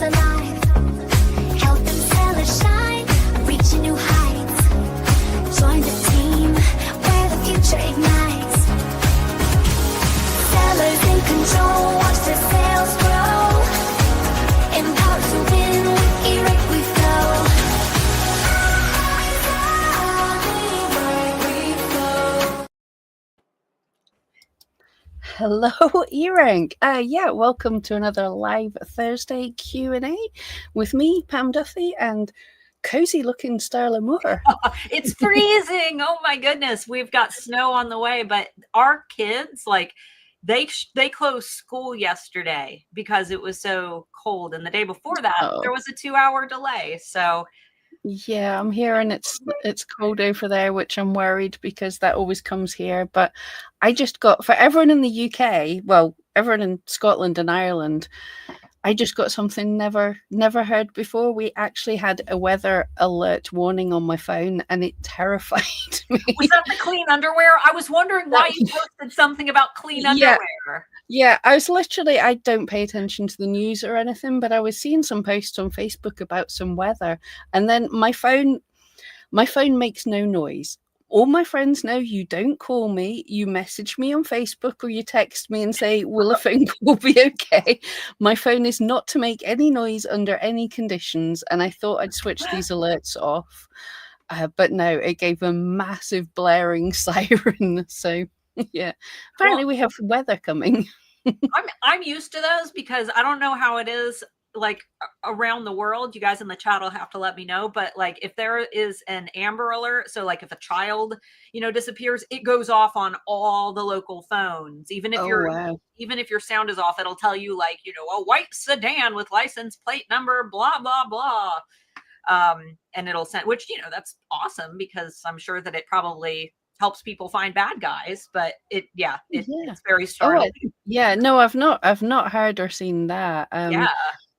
alive. Help them sell and shine, reaching new heights. Join the team where the future ignites. Sellers in control, watch their sales grow. Empowered to win with eRank we flow. Hello, eRank. Welcome to another live Thursday Q&A with me, Pam Duthie, and cozy-looking Starla Moore. It's freezing. Oh my goodness. We've got snow on the way, but our kids, like, they closed school yesterday because it was so cold, and the day before that there was a 2-hour delay. So yeah, I'm hearing it's cold over there, which I'm worried because that always comes here. But I just got, for everyone in the UK, well, everyone in Scotland and Ireland, I just got something never heard before. We actually had a weather alert warning on my phone, and it terrified me. Was that the clean underwear? I was wondering why you posted something about clean underwear. Yeah, I don't pay attention to the news or anything, but I was seeing some posts on Facebook about some weather, and then my phone makes no noise. All my friends know you don't call me, you message me on Facebook or you text me and say, will a phone call be okay? My phone is not to make any noise under any conditions, and I thought I'd switch these alerts off. But no, it gave a massive blaring siren. So yeah, apparently we have weather coming. I'm used to those because I don't know how it is like around the world. You guys in the chat will have to let me know, but like if there is an Amber Alert, so like if a child disappears, it goes off on all the local phones. Even if even if your sound is off, it'll tell you like a white sedan with license plate number blah blah blah, and it'll send, which that's awesome because I'm sure that it probably helps people find bad guys, but it's very startling. No, I've not heard or seen that.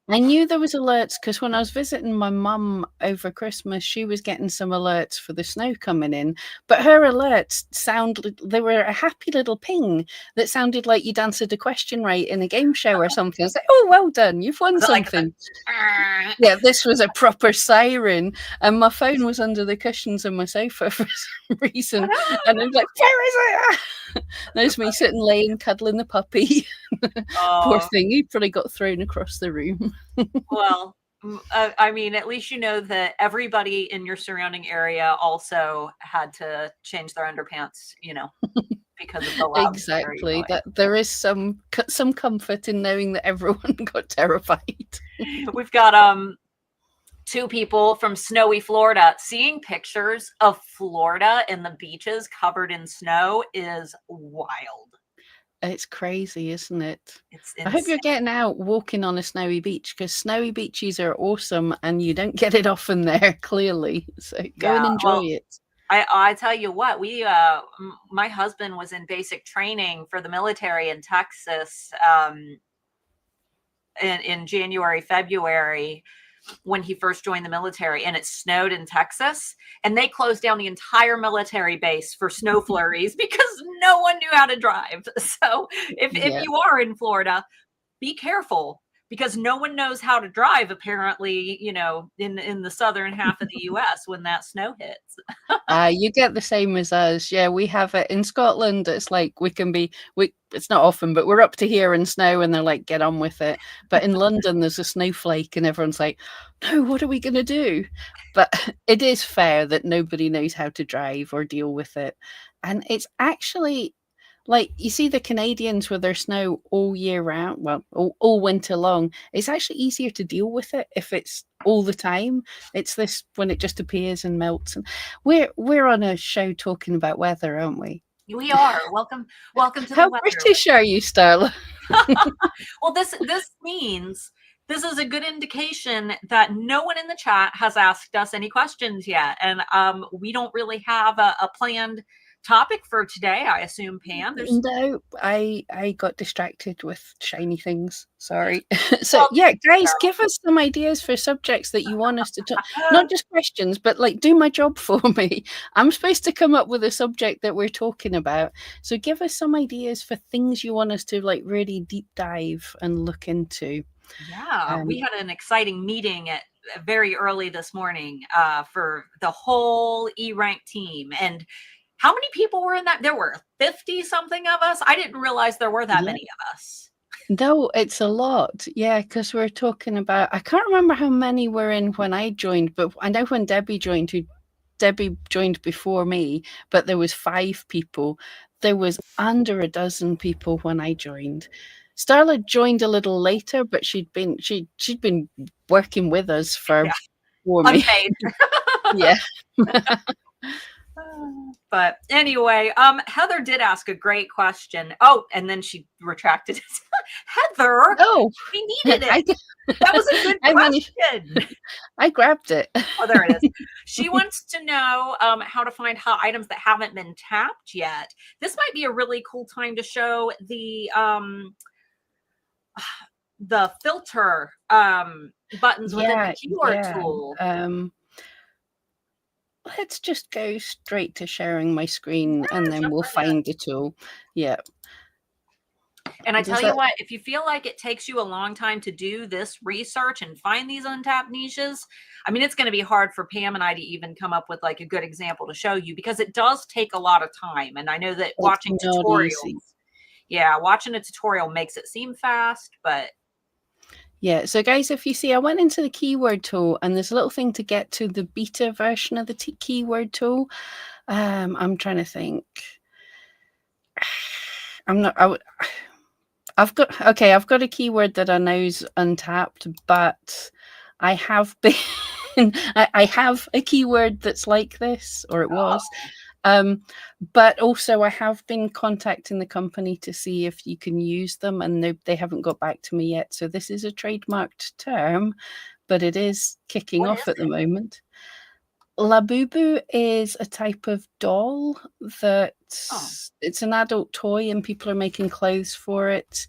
I knew there was alerts because when I was visiting my mum over Christmas, she was getting some alerts for the snow coming in, but her alerts they were a happy little ping that sounded like you'd answered a question right in a game show or something. I was like, oh, well done, you've won something. Yeah, this was a proper siren, and my phone was under the cushions of my sofa for some reason, and I'm like, where is it? There's me sitting laying, cuddling the puppy. Poor thing, he probably got thrown across the room. Well, I mean, at least you know that everybody in your surrounding area also had to change their underpants, because of the loud. Exactly. That there is some comfort in knowing that everyone got terrified. We've got two people from snowy Florida. Seeing pictures of Florida and the beaches covered in snow is wild. It's crazy, isn't it? It's insane. I hope you're getting out walking on a snowy beach, because snowy beaches are awesome and you don't get it often there, clearly. So go and enjoy it. I tell you what, my husband was in basic training for the military in Texas in January, February, when he first joined the military, and it snowed in Texas, and they closed down the entire military base for snow flurries because no one knew how to drive. So if you are in Florida, be careful, because no one knows how to drive, apparently, in the southern half of the US when that snow hits. You get the same as us. Yeah, we have it in Scotland. It's like it's not often, but we're up to here in snow, and they're like, get on with it. But in London, there's a snowflake and everyone's like, no, what are we going to do? But it is fair that nobody knows how to drive or deal with it. And it's actually, like, you see the Canadians with their snow all year round, well, all winter long. It's actually easier to deal with it if it's all the time. It's this when it just appears and melts. And we're on a show talking about weather, aren't we? We are. Welcome to How the weather. British are you, Starla? Well, this means this is a good indication that no one in the chat has asked us any questions yet, and we don't really have a planned topic for today, I assume, Pam. No, I got distracted with shiny things. Sorry. So yeah, guys, give us some ideas for subjects that you want us to talk. Not just questions, but like, do my job for me. I'm supposed to come up with a subject that we're talking about. So give us some ideas for things you want us to like really deep dive and look into. Yeah, Um, we had an exciting meeting at very early this morning for the whole eRank team. And how many people were in that? There were 50 something of us. I didn't realize there were that yeah. many of us. No, it's a lot. Yeah, because we're talking about, I can't remember how many were in when I joined, but I know when Debbie joined before me, but there was 5 people. There was under a dozen people when I joined. Starla joined a little later, but she'd been working with us Yeah, for me. unpaid. Yeah. But anyway, Heather did ask a great question. Oh, and then she retracted it. Heather, Oh, we needed I it. That was a good I managed. question. I grabbed it. Oh, there it is. She wants to know how to find hot items that haven't been tapped yet. This might be a really cool time to show the filter buttons within the Yeah, keyword yeah. tool. Let's just go straight to sharing my screen, Yeah, and then jump we'll right in. find the tool. Yeah. And I Does tell you that? what, if you feel like it takes you a long time to do this research and find these untapped niches, I mean, it's going to be hard for Pam and I to even come up with like a good example to show you, because it does take a lot of time. And I know that It's watching not easy. tutorials, yeah, watching a tutorial makes it seem fast, but Yeah. So, guys, if you see, I went into the keyword tool, and there's a little thing to get to the beta version of the keyword tool. I'm trying to think. I'm not. I've got a keyword that I know is untapped, but I have been. I have a keyword that's like this, or it was. But also I have been contacting the company to see if you can use them, and they haven't got back to me yet. So this is a trademarked term, but it is kicking what off is at the it? moment. Labubu is a type of doll that it's an adult toy, and people are making clothes for it.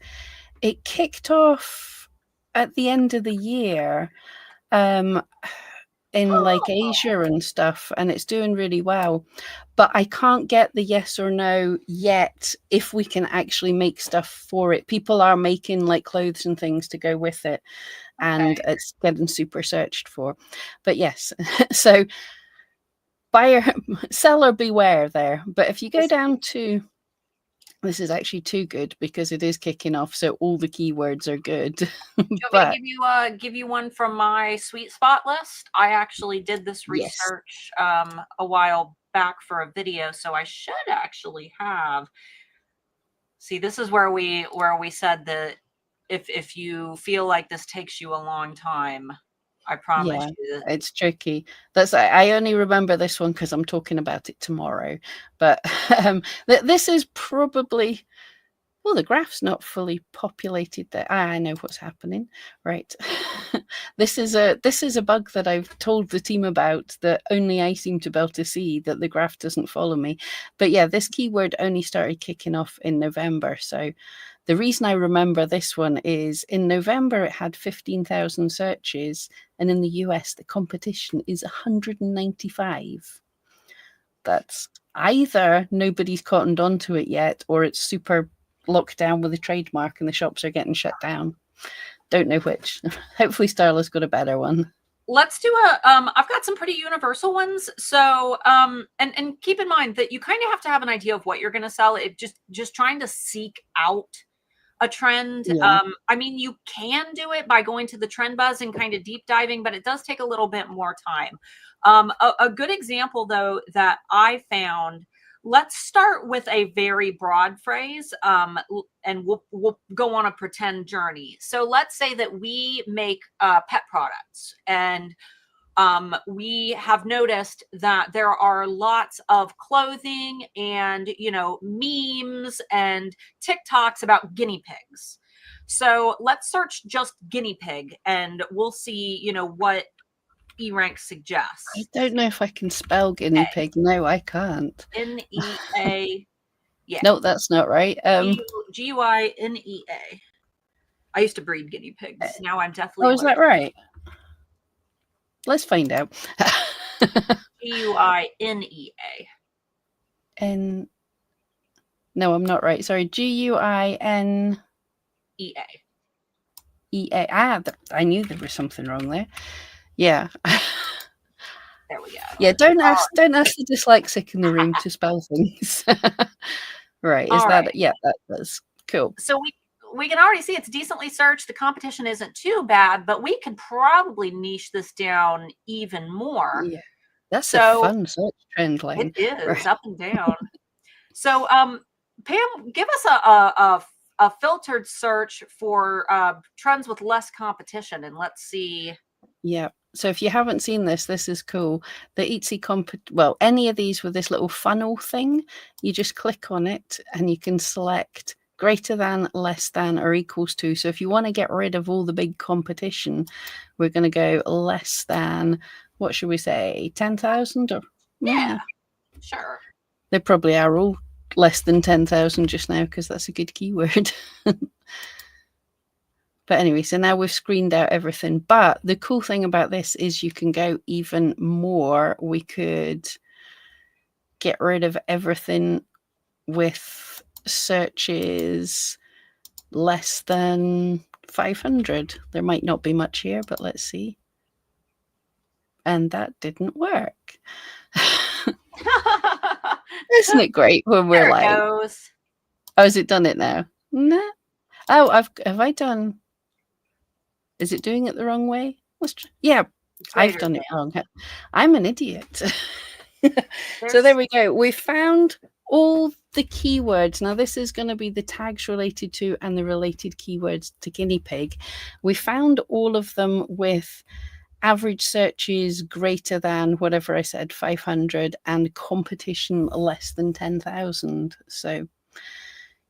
It kicked off at the end of the year. In like Oh, Asia and stuff, and it's doing really well. But I can't get the yes or no yet if we can actually make stuff for it. People are making like clothes and things to go with it, and okay. it's getting super searched for. But yes, so buyer, seller beware there. But if you go down to, this is actually too good because it is kicking off, so all the keywords are good. Do you want me But to give you one from my sweet spot list? I actually did this yes, research a while back for a video, so I should actually have. See, this is where we said that if you feel like this takes you a long time, I promise yeah, you. it's tricky. I only remember this one because I'm talking about it tomorrow. But this is probably, well, the graph's not fully populated there. I know what's happening, right? This is a bug that I've told the team about that only I seem to be able to see, that the graph doesn't follow me. But yeah, this keyword only started kicking off in November. So the reason I remember this one is in November it had 15,000 searches, and in the US the competition is 195. That's either nobody's cottoned onto it yet, or it's super locked down with a trademark and the shops are getting shut down. Don't know which. Hopefully Starla's got a better one. Let's do a I've got some pretty universal ones. So and keep in mind that you kind of have to have an idea of what you're going to sell. It just trying to seek out a trend. Yeah. I mean, you can do it by going to the trend buzz and kind of deep diving, but it does take a little bit more time. A good example though that I found, let's start with a very broad phrase, and we'll go on a pretend journey. So let's say that we make pet products, and we have noticed that there are lots of clothing and, memes and TikToks about guinea pigs. So let's search just guinea pig and we'll see, what eRank I suggests. don't know if I can spell guinea pig. No, I can't. N-E-A. Yeah. No, that's not right. G-U-I-N-E-A. I used to breed guinea pigs. Now I'm deathly Oh, is that allergic. right? Let's find out. G-U-I-N-E-A. N. No, I'm not right. Sorry. Guin. E-A. EA. I knew there was something wrong there. Yeah. There we go. Yeah, don't ask the dyslexic in the room to spell things. Right. Is that yeah, that does. Cool. So we can already see it's decently searched. The competition isn't too bad, but we can probably niche this down even more. Yeah. That's a fun search trend line. It is right? up and down. So Pam, give us a filtered search for trends with less competition, and let's see. Yeah. So if you haven't seen this is cool. The Etsy any of these with this little funnel thing, you just click on it and you can select greater than, less than, or equals to. So if you want to get rid of all the big competition, we're going to go less than, what should we say, 10,000? Or yeah, sure. They probably are all less than 10,000 just now because that's a good keyword. But anyway, so now we've screened out everything. But the cool thing about this is you can go even more. We could get rid of everything with searches less than 500. There might not be much here, but let's see. And that didn't work. Isn't it great when we're like, goes. Oh, has it done it now? No. Oh, have I done? Is it doing it the wrong way? Yeah, I've done it wrong. I'm an idiot. So there we go. We found all the keywords. Now this is going to be the tags related to and the related keywords to guinea pig. We found all of them with average searches greater than whatever I said, 500, and competition less than 10,000. So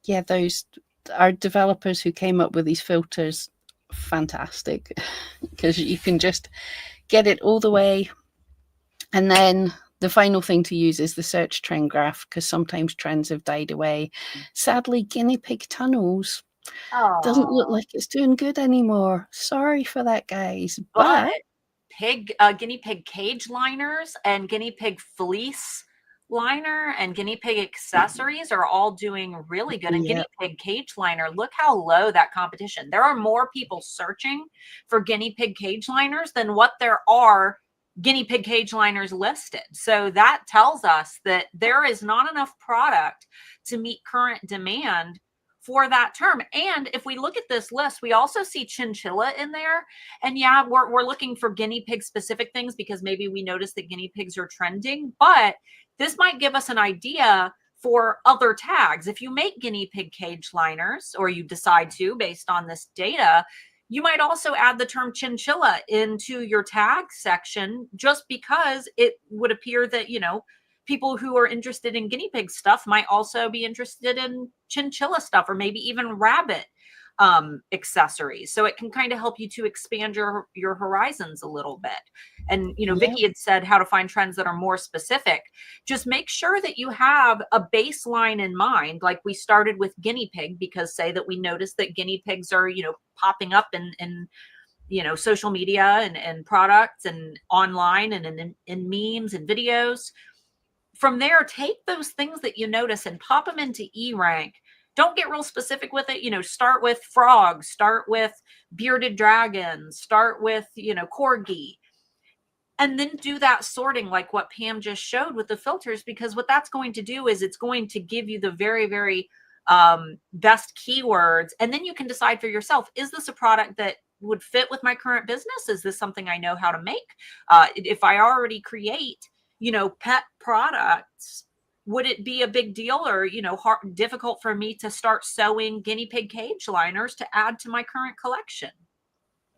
yeah, those are developers who came up with these filters. Fantastic, because you can just get it all the way. And then the final thing to use is the search trend graph, because sometimes trends have died away. Sadly, guinea pig tunnels doesn't look like it's doing good anymore. Sorry for that, guys. But guinea pig cage liners and guinea pig fleece liner and guinea pig accessories are all doing really good. And guinea pig cage liner, look how low that competition. There are more people searching for guinea pig cage liners than what there are guinea pig cage liners listed. So that tells us that there is not enough product to meet current demand for that term. And if we look at this list, we also see chinchilla in there. And yeah, we're looking for guinea pig specific things because maybe we noticed that guinea pigs are trending, but this might give us an idea for other tags. If you make guinea pig cage liners, or you decide to based on this data, you might also add the term chinchilla into your tag section, just because it would appear that, you know, people who are interested in guinea pig stuff might also be interested in chinchilla stuff, or maybe even rabbit accessories. So it can kind of help you to expand your horizons a little bit. And, you know, Vicky had said how to find trends that are more specific. Just make sure that you have a baseline in mind. Like we started with guinea pig, because say that we noticed that guinea pigs are, you know, popping up in you know, social media and products and online and in memes and videos. From there, take those things that you notice and pop them into eRank. Don't get real specific with it. You know, start with frogs, start with bearded dragons, start with, you know, corgi, and then do that sorting like what Pam just showed with the filters, because what that's going to do is it's going to give you the very, very best keywords. And then you can decide for yourself, is this a product that would fit with my current business? Is this something I know how to make? If I already create, you know, pet products, would it be a big deal or, you know, difficult for me to start sewing guinea pig cage liners to add to my current collection?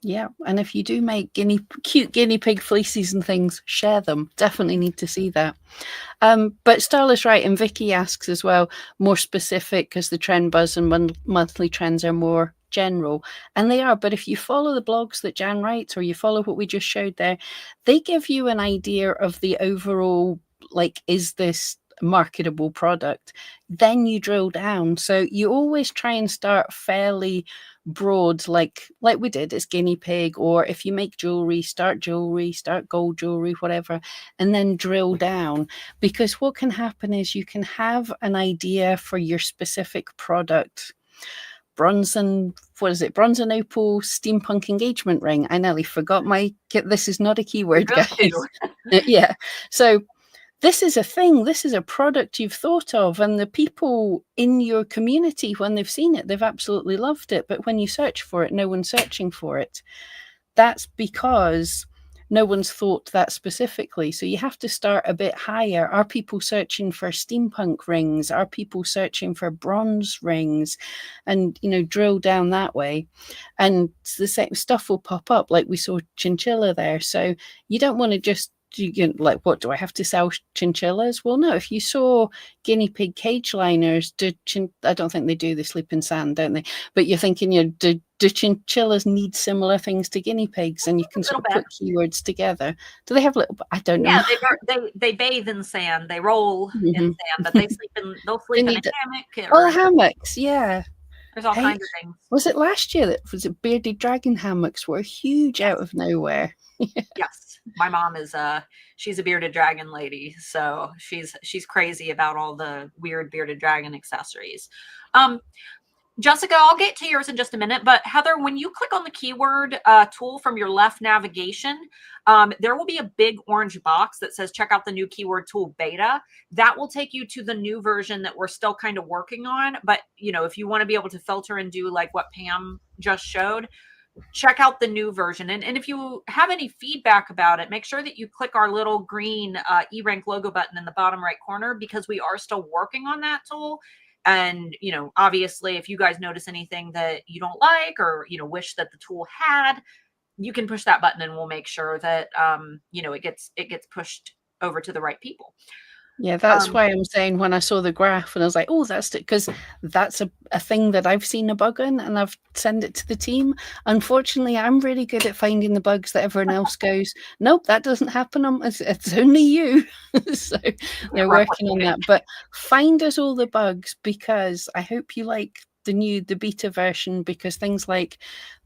Yeah, and if you do make cute guinea pig fleeces and things, share them. Definitely need to see that. But Starla's right, and Vicky asks as well, more specific, because the trend buzz and monthly trends are more general, and they are. But if you follow the blogs that Jan writes, or you follow what we just showed there, they give you an idea of the overall, like, is this marketable product? Then you drill down. So you always try and start fairly broad, like we did, it's guinea pig, or if you make jewelry, start gold jewelry, whatever, and then drill down. Because what can happen is you can have an idea for your specific product, bronze and opal steampunk engagement ring. I nearly forgot this is not a keyword, guys. Yeah. So this is a thing. This is a product you've thought of, and the people in your community, when they've seen it, they've absolutely loved it. But when you search for it, no one's searching for it. That's because no one's thought that specifically. So you have to start a bit higher. Are people searching for steampunk rings? Are people searching for bronze rings? And, drill down that way. And the same stuff will pop up, like we saw chinchilla there. So you don't want to just, what do I have to sell chinchillas? Well, no, if you saw guinea pig cage liners, I don't think they do, they sleep in sand, don't they? But you're thinking, do chinchillas need similar things to guinea pigs? And you can sort of put keywords together. Do they have little, I don't know. Yeah, they bathe in sand, they roll in sand, but they'll sleep in a hammock. Oh, hammocks, yeah. There's all kinds of things. Was it last year bearded dragon hammocks were huge out of nowhere? Yes, my mom is she's a bearded dragon lady, so she's crazy about all the weird bearded dragon accessories. Jessica, I'll get to yours in just a minute, but Heather, when you click on the keyword tool from your left navigation, there will be a big orange box that says check out the new keyword tool beta. That will take you to the new version that we're still kind of working on. But, if you want to be able to filter and do like what Pam just showed, check out the new version. And if you have any feedback about it, make sure that you click our little green eRank logo button in the bottom right corner, because we are still working on that tool. And, obviously, if you guys notice anything that you don't like or, wish that the tool had, you can push that button and we'll make sure that, it gets pushed over to the right people. Yeah, that's why I'm saying when I saw the graph and I was like, oh, that's it, because that's a thing that I've seen a bug in and I've sent it to the team. Unfortunately, I'm really good at finding the bugs that everyone else goes, nope, that doesn't happen. It's only you. So they're working on that. But find us all the bugs, because I hope you like the beta version, because things like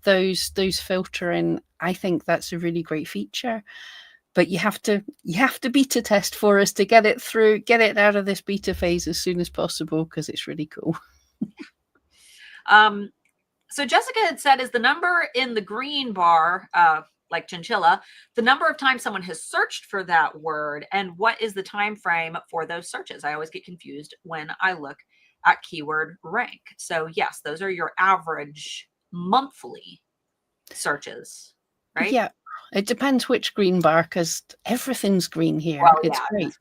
those filtering, I think that's a really great feature. But you have to beta test for us to get it out of this beta phase as soon as possible, because it's really cool. So Jessica had said, is the number in the green bar, like chinchilla, the number of times someone has searched for that word, and what is the time frame for those searches? I always get confused when I look at keyword rank. So yes, those are your average monthly searches, right? Yeah. It depends which green bar, because everything's green here. Well, it's great.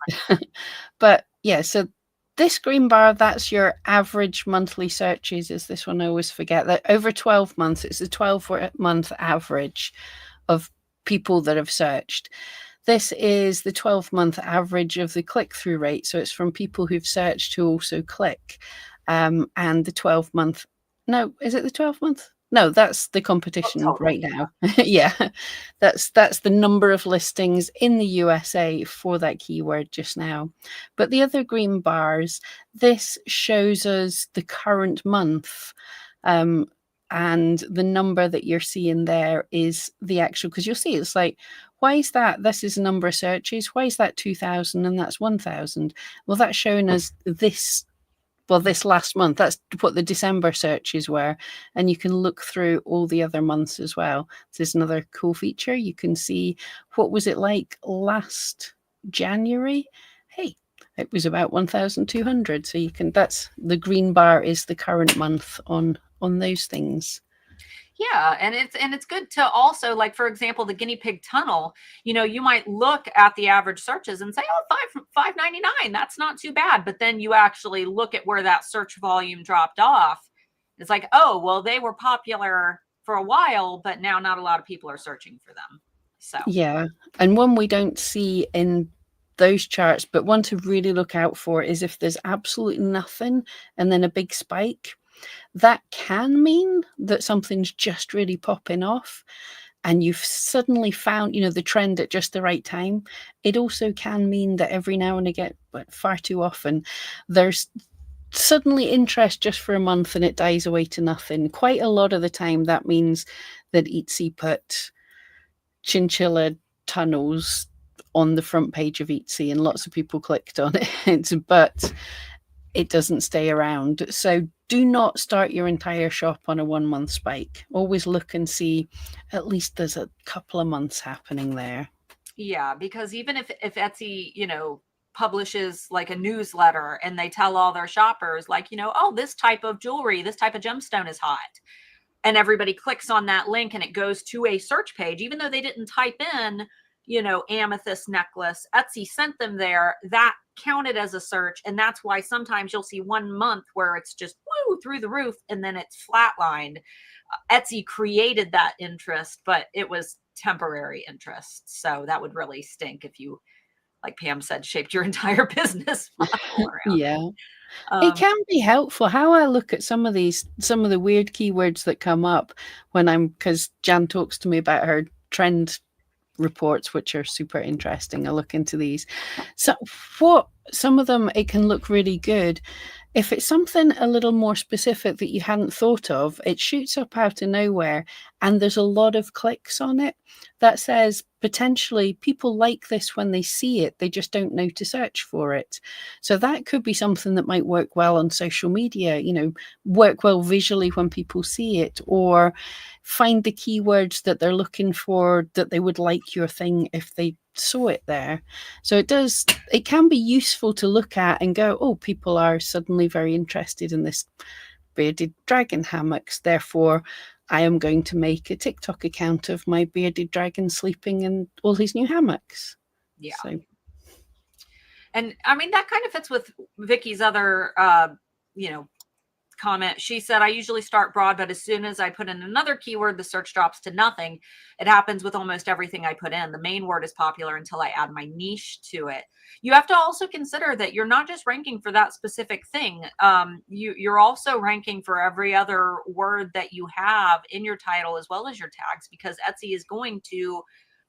But yeah, so this green bar, that's your average monthly searches, is this one. I always forget that over 12 months, it's a 12-month average of people that have searched. This is the 12-month average of the click-through rate. So it's from people who've searched who also click. And the 12-month, no, is it the 12-month? No, that's the competition right now. Yeah, that's the number of listings in the USA for that keyword just now. But the other green bars, this shows us the current month. And the number that you're seeing there is the actual, because you'll see it's like, why is that? This is a number of searches. Why is that 2,000 and that's 1,000? Well, that's showing us this last month. That's what the December searches were. And you can look through all the other months as well. This is another cool feature. You can see what was it like last January. Hey, it was about 1,200. So you can, that's the green bar is the current month on those things. Yeah, and it's good to also, like, for example, the guinea pig tunnel, you might look at the average searches and say, oh, $5.99, that's not too bad. But then you actually look at where that search volume dropped off. It's like, oh, well, they were popular for a while, but now not a lot of people are searching for them. So yeah, and one we don't see in those charts, but one to really look out for is if there's absolutely nothing and then a big spike. That can mean that something's just really popping off and you've suddenly found, the trend at just the right time. It also can mean that every now and again, but far too often, there's suddenly interest just for a month and it dies away to nothing. Quite a lot of the time, that means that Etsy put chinchilla tunnels on the front page of Etsy and lots of people clicked on it. But it doesn't stay around. So do not start your entire shop on a 1 month spike. Always look and see at least there's a couple of months happening there. Yeah, because even if Etsy, you know, publishes like a newsletter and they tell all their shoppers, like, you know, oh, this type of jewelry, this type of gemstone is hot, and everybody clicks on that link and it goes to a search page, even though they didn't type in, you know, amethyst necklace, Etsy sent them there, that counted as a search. And that's why sometimes you'll see 1 month where it's just woo through the roof and then it's flatlined. Etsy created that interest, but it was temporary interest. So that would really stink if you, like Pam said, shaped your entire business model around. Yeah. It can be helpful. How I look at some of the weird keywords that come up because Jan talks to me about her trend reports, which are super interesting. I look into these. So some of them, it can look really good. If it's something a little more specific that you hadn't thought of, it shoots up out of nowhere and there's a lot of clicks on it. That says potentially people like this when they see it, they just don't know to search for it. So that could be something that might work well on social media, you know, work well visually when people see it, or find the keywords that they're looking for that they would like your thing if they saw it there. So it can be useful to look at and go, oh, people are suddenly very interested in this bearded dragon hammocks, therefore I am going to make a TikTok account of my bearded dragon sleeping in all his new hammocks. Yeah. So. And I mean, that kind of fits with Vicky's other, you know, comment. She said, I usually start broad, but as soon as I put in another keyword, the search drops to nothing. It happens with almost everything I put in. The main word is popular until I add my niche to it. You have to also consider that you're not just ranking for that specific thing. You're also ranking for every other word that you have in your title as well as your tags, because Etsy is going to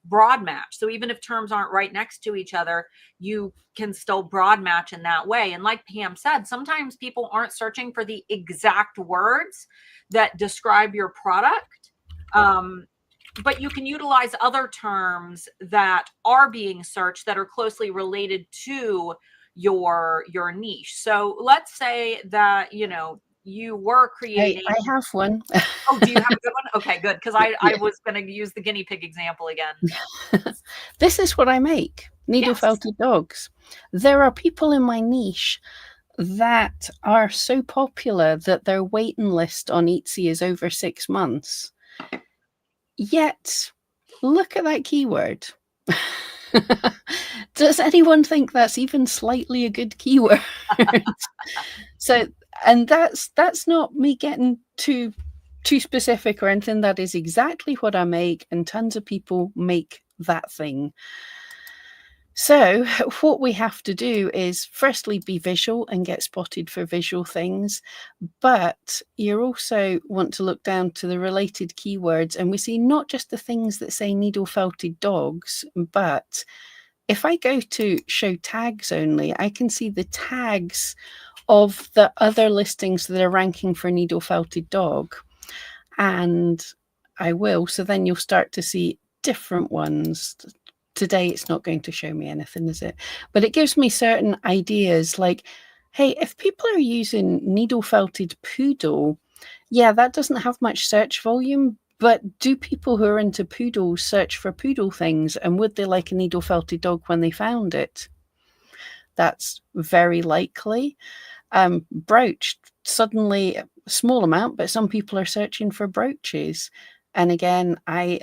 broad match. So even if terms aren't right next to each other, you can still broad match in that way. And like Pam said, sometimes people aren't searching for the exact words that describe your product. But you can utilize other terms that are being searched that are closely related to your niche. So let's say that, you know, you were creating. I have one. Oh, do you have a good one? Okay, good. Because I was going to use the guinea pig example again. This is what I make. Needle felted dogs. There are people in my niche that are so popular that their waiting list on Etsy is over 6 months. Yet, look at that keyword. Does anyone think that's even slightly a good keyword? So, and that's not me getting too specific or anything. That is exactly what I make, and tons of people make that thing. So what we have to do is firstly be visual and get spotted for visual things, but you also want to look down to the related keywords, and we see not just the things that say needle felted dogs, but if I go to show tags only, I can see the tags of the other listings that are ranking for needle felted dog, and I will. So then you'll start to see different ones. Today, it's not going to show me anything, is it? But it gives me certain ideas like, hey, if people are using needle felted poodle, yeah, that doesn't have much search volume, but do people who are into poodles search for poodle things? And would they like a needle felted dog when they found it? That's very likely. Brooch, suddenly a small amount, but some people are searching for brooches. And again, I've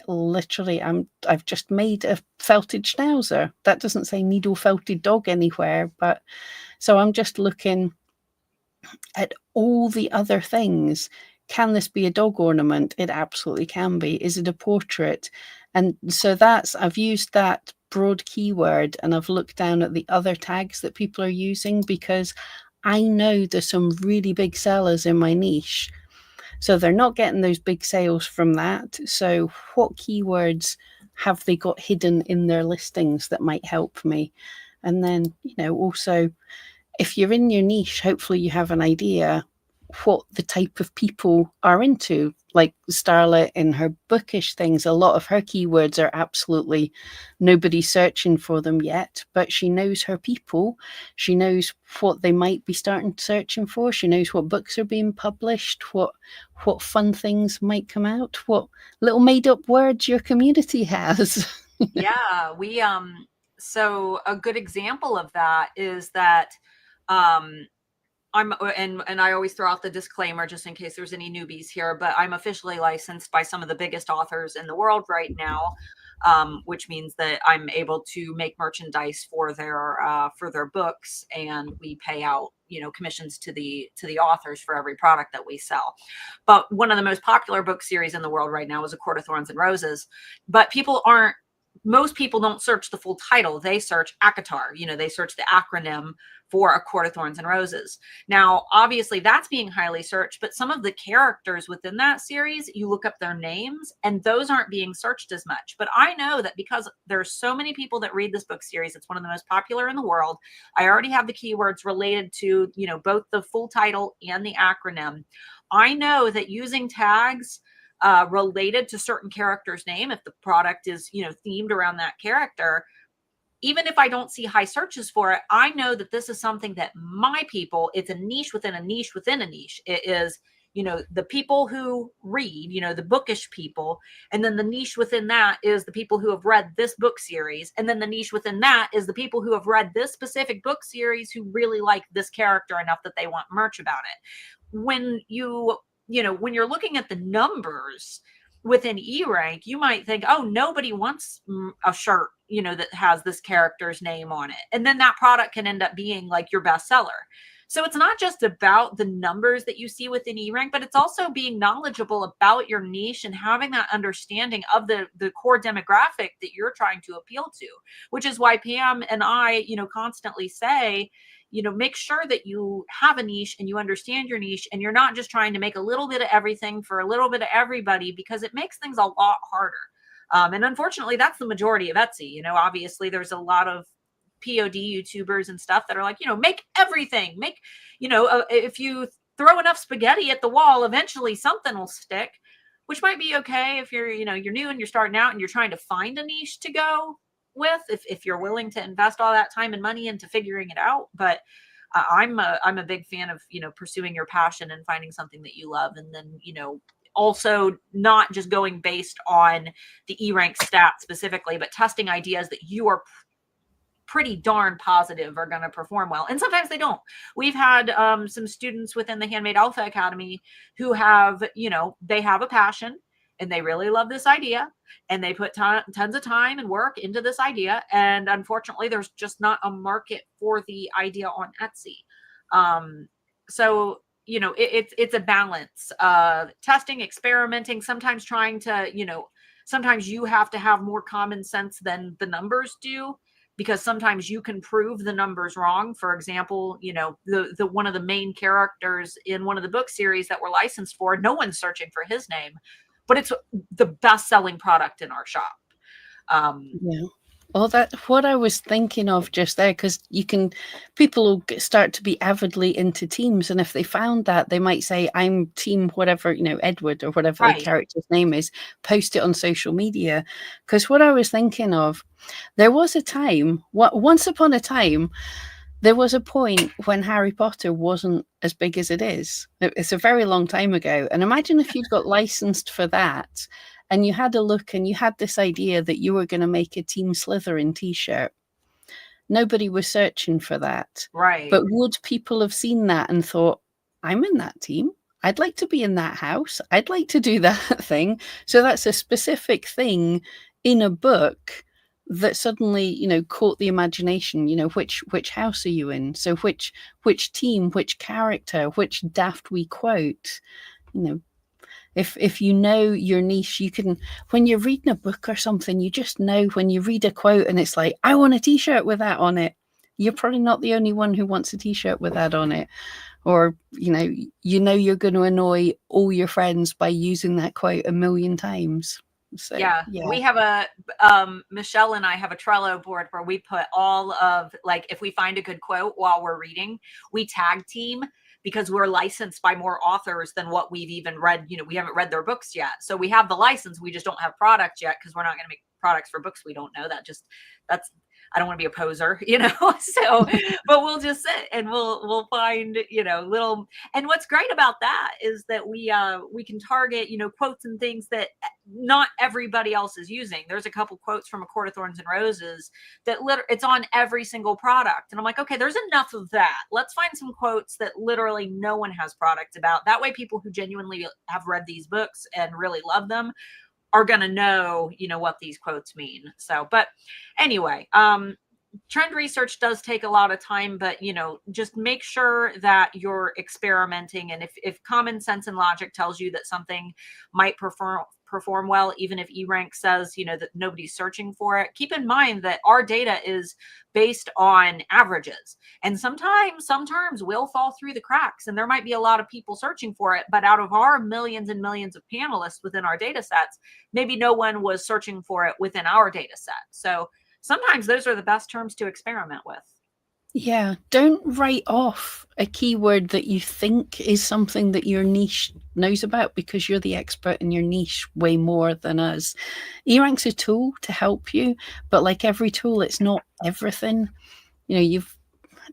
just made a felted schnauzer. That doesn't say needle felted dog anywhere, but so I'm just looking at all the other things. Can this be a dog ornament? It absolutely can be. Is it a portrait? And so I've used that broad keyword, and I've looked down at the other tags that people are using, because I know there's some really big sellers in my niche. So they're not getting those big sales from that. So what keywords have they got hidden in their listings that might help me? And then, you know, also, if you're in your niche, hopefully you have an idea what the type of people are into. like Starla in her bookish things, a lot of her keywords are absolutely nobody searching for them yet, but she knows her people. She knows what they might be starting searching for. She knows what books are being published, what fun things might come out, what little made up words your community has. Yeah, we so a good example of that is that um and I always throw out the disclaimer just in case there's any newbies here, but I'm officially licensed by some of the biggest authors in the world right now, which means that I'm able to make merchandise for their books, and we pay out, you know, commissions to the authors for every product that we sell. But one of the most popular book series in the world right now is A Court of Thorns and Roses. But most people don't search the full title. They search ACOTAR, you know, they search the acronym for A Court of Thorns and Roses. Now, obviously that's being highly searched, but some of the characters within that series, you look up their names and those aren't being searched as much. But I know that because there's so many people that read this book series, it's one of the most popular in the world. I already have the keywords related to, you know, both the full title and the acronym. I know that using tags related to certain character's name, if the product is, you know, themed around that character, even if I don't see high searches for it, I know that this is something that my people, it's a niche within a niche within a niche. It is, you know, the people who read, you know, the bookish people. And then the niche within that is the people who have read this book series. And then the niche within that is the people who have read this specific book series who really like this character enough that they want merch about it. When when you're looking at the numbers within eRank, you might think, oh, nobody wants a shirt, you know, that has this character's name on it. And then that product can end up being like your bestseller. So it's not just about the numbers that you see within eRank, but it's also being knowledgeable about your niche and having that understanding of the core demographic that you're trying to appeal to, which is why Pam and I, you know, constantly say, you know, make sure that you have a niche and you understand your niche and you're not just trying to make a little bit of everything for a little bit of everybody, because it makes things a lot harder. And unfortunately, that's the majority of Etsy. You know, obviously there's a lot of POD YouTubers and stuff that are like, you know, make everything, make, you know, if you throw enough spaghetti at the wall, eventually something will stick, which might be okay if you're, you know, you're new and you're starting out and you're trying to find a niche to go with, if you're willing to invest all that time and money into figuring it out. But I'm a big fan of, you know, pursuing your passion and finding something that you love, and then, you know, also not just going based on the eRank stats specifically, but testing ideas that you are pretty darn positive are going to perform well. And sometimes they don't. We've had some students within the Handmade Alpha Academy who have, you know, they have a passion and they really love this idea and they put tons of time and work into this idea. And unfortunately, there's just not a market for the idea on Etsy. So, you know, it's a balance of testing, experimenting, sometimes trying to, you know, sometimes you have to have more common sense than the numbers do, because sometimes you can prove the numbers wrong. For example, you know, the one of the main characters in one of the book series that we're licensed for, no one's searching for his name, but it's the best-selling product in our shop. Yeah. Well, that's what I was thinking of just there, because people will start to be avidly into teams, and if they found that, they might say, I'm team whatever, you know, Edward or whatever the character's name is, post it on social media. Because what I was thinking of, there was a time, once upon a time, there was a point when Harry Potter wasn't as big as it is. It's a very long time ago. And imagine if you'd got licensed for that and you had a look and you had this idea that you were going to make a Team Slytherin t-shirt. Nobody was searching for that. Right. But would people have seen that and thought, I'm in that team. I'd like to be in that house. I'd like to do that thing. So that's a specific thing in a book that suddenly, you know, caught the imagination. You know, which house are you in? So which team, which character, which daft we quote, you know. If you know your niche, you can, when you're reading a book or something, you just know when you read a quote and it's like, I want a t-shirt with that on it. You're probably not the only one who wants a t-shirt with that on it. Or, you know you're going to annoy all your friends by using that quote a million times. So, yeah, we have Michelle and I have a Trello board where we put all of, like, if we find a good quote while we're reading, we tag team because we're licensed by more authors than what we've even read. We haven't read their books yet. So we have the license. We just don't have products yet because we're not going to make products for books we don't know. I don't want to be a poser, so, but we'll just sit and we'll find, little, and what's great about that is that we can target, quotes and things that not everybody else is using. There's a couple quotes from A Court of Thorns and Roses that it's on every single product. And I'm like, okay, there's enough of that. Let's find some quotes that literally no one has products about. That way people who genuinely have read these books and really love them are going to know, what these quotes mean. So, but anyway, trend research does take a lot of time, but, just make sure that you're experimenting. And if common sense and logic tells you that something might perform well, even if eRank says, that nobody's searching for it, keep in mind that our data is based on averages. And sometimes some terms will fall through the cracks and there might be a lot of people searching for it, but out of our millions and millions of panelists within our data sets, maybe no one was searching for it within our data set. So sometimes those are the best terms to experiment with. Yeah, don't write off a keyword that you think is something that your niche knows about because you're the expert in your niche way more than us. eRank's a tool to help you, but like every tool, it's not everything.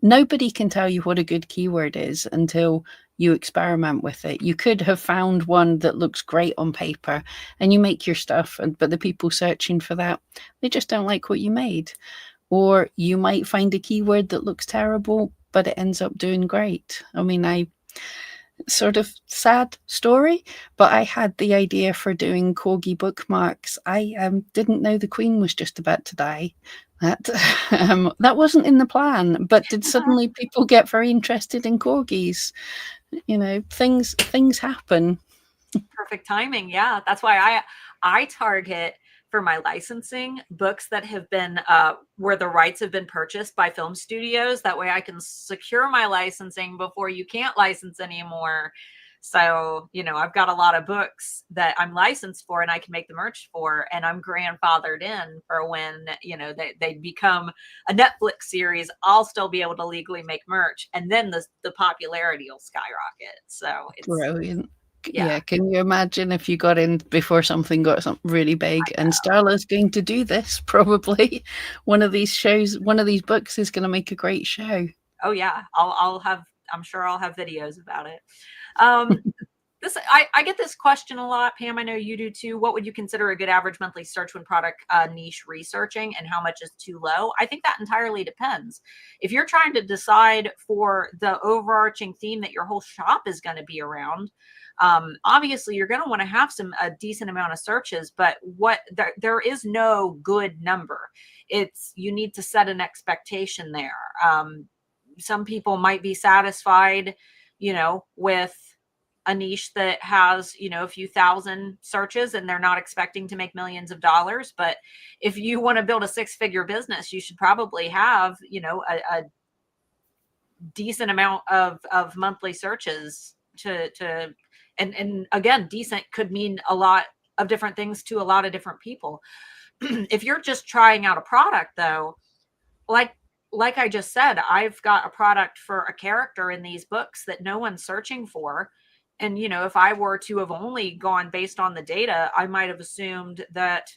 Nobody can tell you what a good keyword is until you experiment with it. You could have found one that looks great on paper and you make your stuff, but the people searching for that, they just don't like what you made. Or you might find a keyword that looks terrible, but it ends up doing great. I mean, sort of sad story, but I had the idea for doing corgi bookmarks. I didn't know the Queen was just about to die. That wasn't in the plan, but did suddenly people get very interested in corgis? Things happen. Perfect timing. Yeah, that's why I target for my licensing books that have been where the rights have been purchased by film studios. That way I can secure my licensing before you can't license anymore. So, I've got a lot of books that I'm licensed for and I can make the merch for, and I'm grandfathered in for when, they become a Netflix series. I'll still be able to legally make merch, and then the popularity will skyrocket. So it's brilliant. Yeah, can you imagine if you got in before something got something really big? And Starla's going to do this probably. One of these shows, one of these books is going to make a great show. Oh yeah, I'm sure I'll have videos about it. I get this question a lot, Pam. I know you do too. What would you consider a good average monthly search when product niche researching, and how much is too low? I think that entirely depends. If you're trying to decide for the overarching theme that your whole shop is going to be around, obviously you're going to want to have a decent amount of searches, but there is no good number. You need to set an expectation there. Some people might be satisfied, with a niche that has, a few thousand searches and they're not expecting to make millions of dollars. But if you want to build a 6-figure business, you should probably have, a decent amount of monthly searches and again, decent could mean a lot of different things to a lot of different people. If you're just trying out a product though, like I just said, I've got a product for a character in these books that no one's searching for. And, if I were to have only gone based on the data, I might have assumed that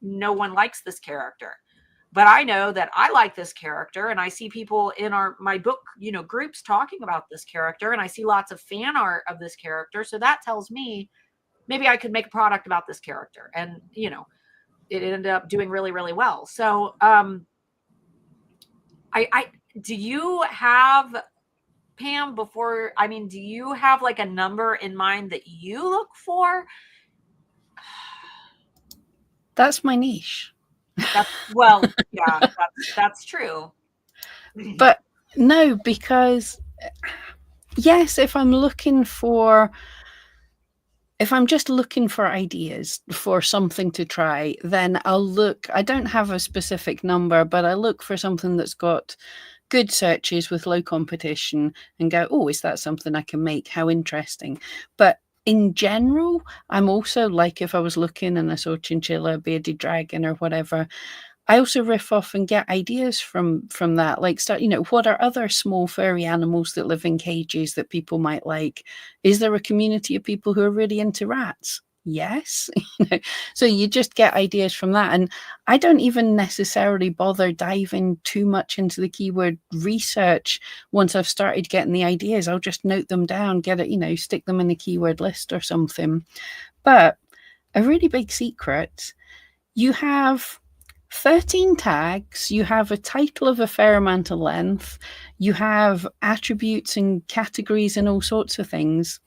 no one likes this character. But I know that I like this character, and I see people in my book, groups talking about this character, and I see lots of fan art of this character. So that tells me maybe I could make a product about this character. And, it ended up doing really, really well. So, do you have, Pam, do you have like a number in mind that you look for? That's my niche. Yeah, that's true. But no, because yes, if I'm just looking for ideas for something to try, then I don't have a specific number, but I look for something that's got good searches with low competition and go, oh, is that something I can make? How interesting. But in general, I'm also like, if I was looking and I saw chinchilla, bearded dragon or whatever, I also riff off and get ideas from that. Like, start, what are other small furry animals that live in cages that people might like? Is there a community of people who are really into rats? Yes. So you just get ideas from that. And I don't even necessarily bother diving too much into the keyword research. Once I've started getting the ideas, I'll just note them down, get it, stick them in a keyword list or something. But a really big secret, you have 13 tags, you have a title of a fair amount of length, you have attributes and categories and all sorts of things.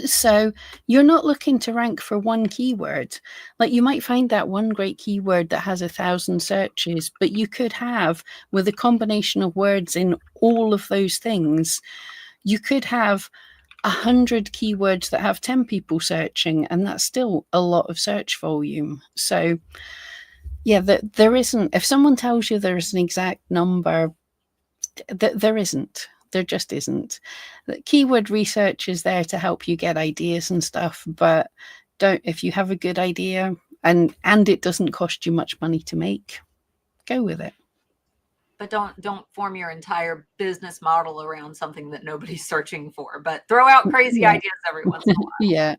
So you're not looking to rank for one keyword. Like, you might find that one great keyword that has 1,000 searches, but you could have, with a combination of words in all of those things, you could have 100 keywords that have 10 people searching, and that's still a lot of search volume. So yeah, there isn't, if someone tells you there's an exact number, there isn't. There just isn't. The keyword research is there to help you get ideas and stuff, but if you have a good idea and it doesn't cost you much money to make, go with it. But don't form your entire business model around something that nobody's searching for, but throw out crazy ideas every once in a while. Yeah.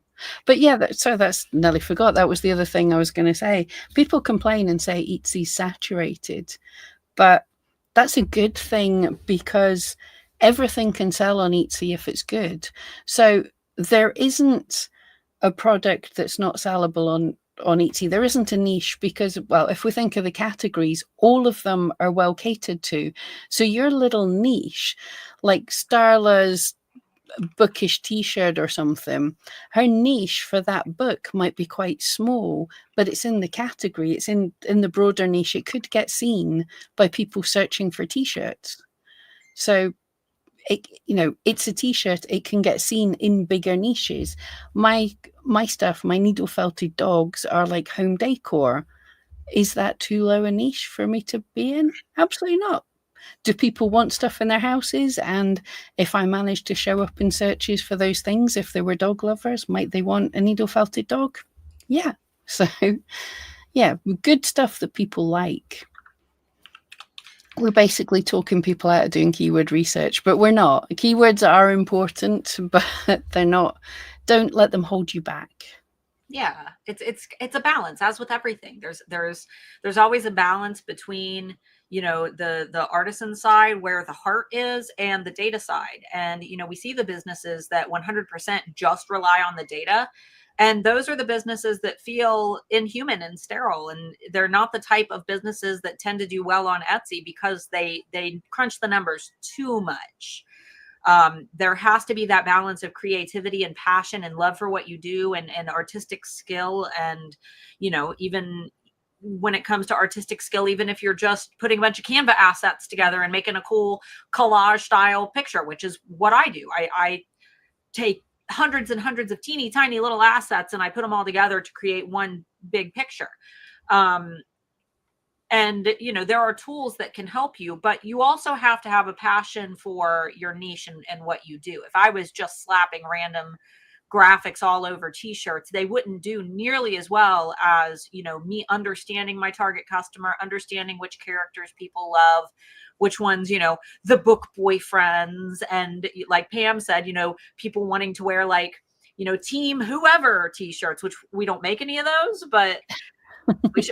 But yeah, that's nearly forgot. That was the other thing I was going to say. People complain and say Etsy's saturated, but that's a good thing because everything can sell on Etsy if it's good. So there isn't a product that's not sellable on Etsy. There isn't a niche because, well, if we think of the categories, all of them are well catered to. So your little niche, like Starla's bookish t-shirt or something, her niche for that book might be quite small, but it's in the category, it's in the broader niche. It could get seen by people searching for t-shirts. So it's a t-shirt, it can get seen in bigger niches. My stuff, my needle felted dogs are like home decor. Is that too low a niche for me to be in? Absolutely not. Do people want stuff in their houses? And if I manage to show up in searches for those things, if they were dog lovers, might they want a needle felted dog? Yeah. So yeah, good stuff that people like. We're basically talking people out of doing keyword research, but we're not. Keywords are important, but they're not. Don't let them hold you back. Yeah, it's a balance, as with everything. There's always a balance between, the artisan side where the heart is and the data side. And we see the businesses that 100% just rely on the data. And those are the businesses that feel inhuman and sterile. And they're not the type of businesses that tend to do well on Etsy because they crunch the numbers too much. There has to be that balance of creativity and passion and love for what you do and artistic skill. And, even when it comes to artistic skill, even if you're just putting a bunch of Canva assets together and making a cool collage style picture, which is what I do. I take hundreds and hundreds of teeny tiny little assets and I put them all together to create one big picture. And, there are tools that can help you, but you also have to have a passion for your niche and what you do. If I was just slapping random graphics all over t-shirts, they wouldn't do nearly as well as, me understanding my target customer, understanding which characters people love, which ones, the book boyfriends. And like Pam said, people wanting to wear like, team whoever t-shirts, which we don't make any of those, but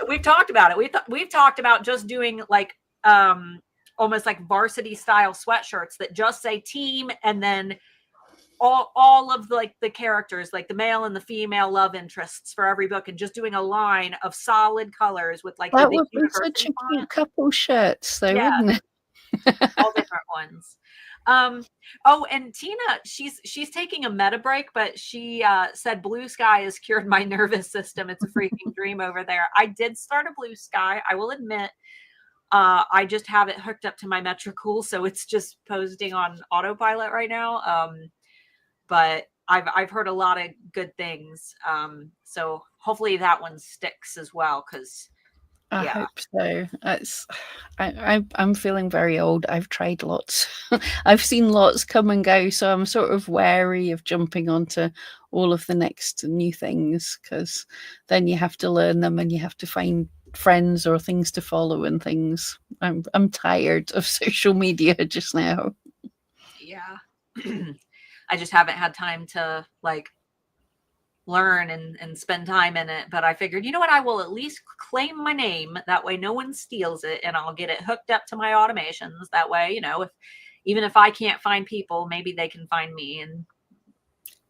we've talked about it. We've talked about just doing like almost like varsity style sweatshirts that just say team and then all of the characters, like the male and the female love interests for every book, and just doing a line of solid colors with like that would be such a cute couple shirts though, wouldn't it? All different ones. Oh, and Tina, she's taking a meta break, but she said Blue Sky has cured my nervous system. It's a freaking dream over there. I did start a Blue Sky, I will admit. I just have it hooked up to my Metricool, so it's just posting on autopilot right now. But I've heard a lot of good things. So hopefully that one sticks as well, because I hope so. I'm feeling very old. I've tried lots. I've seen lots come and go, so I'm sort of wary of jumping onto all of the next new things, because then you have to learn them and you have to find friends or things to follow and things. I'm tired of social media just now. Yeah. I just haven't had time to like learn and spend time in it. But I figured, you know what, I will at least claim my name. That way no one steals it, and I'll get it hooked up to my automations. That way, you know, even if I can't find people, maybe they can find me. And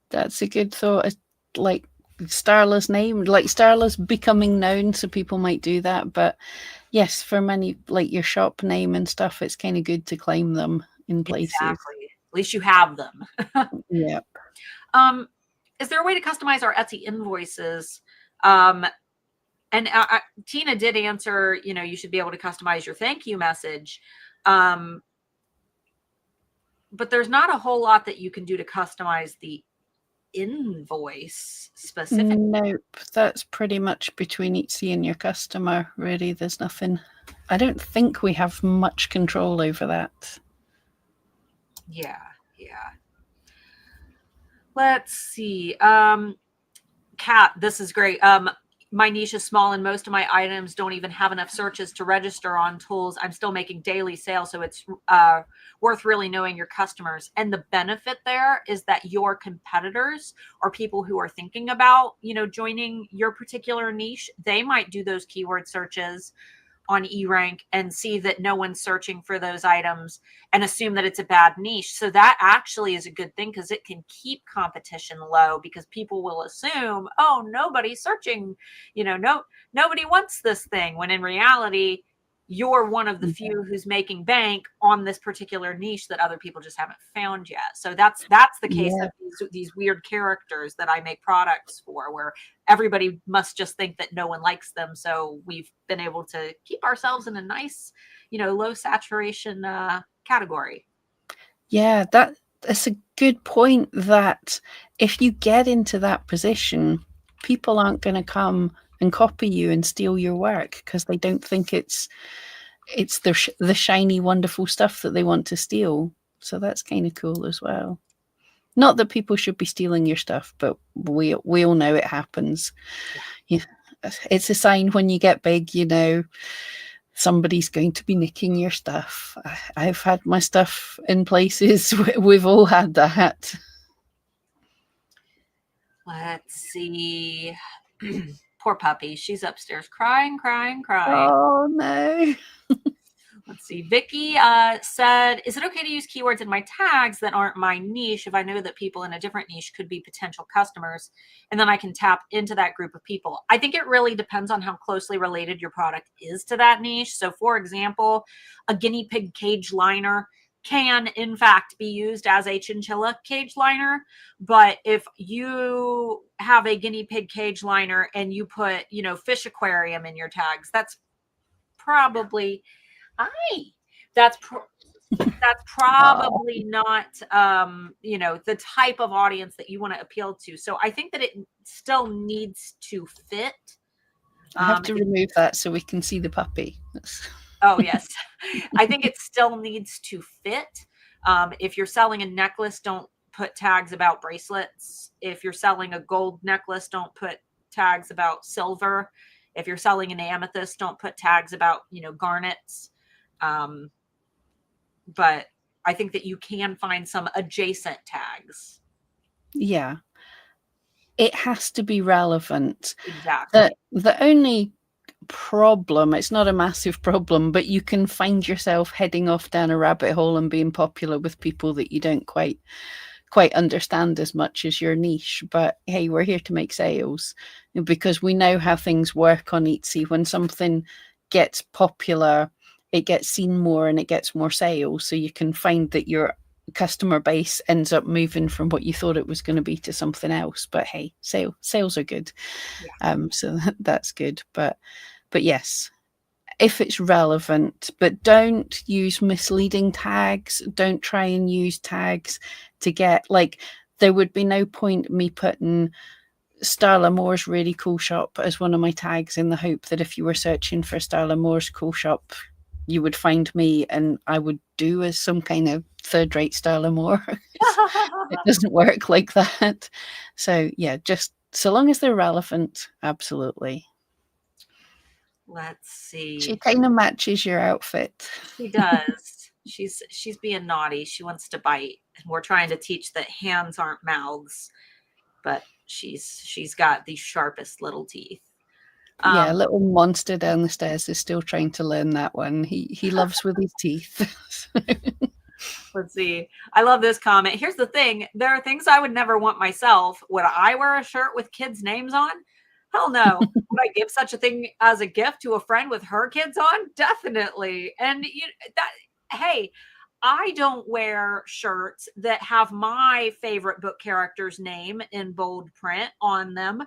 that's a good thought. Like Starla's name, like Starla's becoming known, so people might do that. But yes, for many, like your shop name and stuff, it's kind of good to claim them in places. exactly. At least you have them. Yeah. Is there a way to customize our Etsy invoices? And Tina did answer, you know, you should be able to customize your thank you message. But there's not a whole lot that you can do to customize the invoice specifically. Nope, that's pretty much between Etsy and your customer, really. There's nothing. I don't think we have much control over that. Yeah. Let's see. Kat, this is great. My niche is small and most of my items don't even have enough searches to register on tools. I'm still making daily sales, so it's worth really knowing your customers. And the benefit there is that your competitors or people who are thinking about, you know, joining your particular niche, they might do those keyword searches on eRank and see that no one's searching for those items and assume that it's a bad niche. So that actually is a good thing because it can keep competition low, because people will assume, oh, nobody's searching, you know, nobody wants this thing, when in reality, you're one of the few who's making bank on this particular niche that other people just haven't found yet. So that's the case of these weird characters that I make products for, where everybody must just think that no one likes them. So we've been able to keep ourselves in a nice, you know, low saturation category. Yeah, that's a good point, that if you get into that position, people aren't going to come and copy you and steal your work because they don't think it's the shiny, wonderful stuff that they want to steal. So that's kind of cool as well. Not that people should be stealing your stuff, but we all know it happens. Yeah, it's a sign when you get big, you know, somebody's going to be nicking your stuff. I've had my stuff in places. We've all had that. Let's see. Poor puppy. She's upstairs crying. Oh, no. Let's see. Vicky said, is it okay to use keywords in my tags that aren't my niche if I know that people in a different niche could be potential customers, and then I can tap into that group of people? I think it really depends on how closely related your product is to that niche. So for example, a guinea pig cage liner can in fact be used as a chinchilla cage liner. But if you have a guinea pig cage liner and you put, you know, fish aquarium in your tags, that's probably that's probably not you know, the type of audience that you want to appeal to. So I think that it still needs to fit. I have to remove that so we can see the puppy. Oh yes. I think it still needs to fit. If you're selling a necklace, don't put tags about bracelets. If you're selling a gold necklace, don't put tags about silver. If you're selling an amethyst, don't put tags about, you know, garnets. But I think that you can find some adjacent tags. Yeah. It has to be relevant. Exactly. The only problem, it's not a massive problem, but you can find yourself heading off down a rabbit hole and being popular with people that you don't quite understand as much as your niche. But hey, we're here to make sales, because we know how things work on Etsy. When something gets popular, it gets seen more and it gets more sales. So you can find that your customer base ends up moving from what you thought it was going to be to something else. But hey, sales are good. So that's good. But yes, if it's relevant, but don't use misleading tags. Don't try and use tags to get, like, there would be no point me putting Starla Moore's really cool shop as one of my tags in the hope that if you were searching for Starla Moore's cool shop, you would find me and I would do as some kind of third-rate Starla Moore. It doesn't work like that. So yeah, just so long as they're relevant, absolutely. Let's She see. kind of matches your outfit. She does. She's being naughty. She wants to bite, and we're trying to teach that hands aren't mouths, but she's got the sharpest little teeth. Yeah, little monster down the stairs is still trying to learn that one. He loves with his teeth. Let's see. I love this comment. Here's the thing. There are things I would never want myself. Would I wear a shirt with kids' names on? Hell no. Would I give such a thing as a gift to a friend with her kids on? Definitely. And hey, I don't wear shirts that have my favorite book character's name in bold print on them.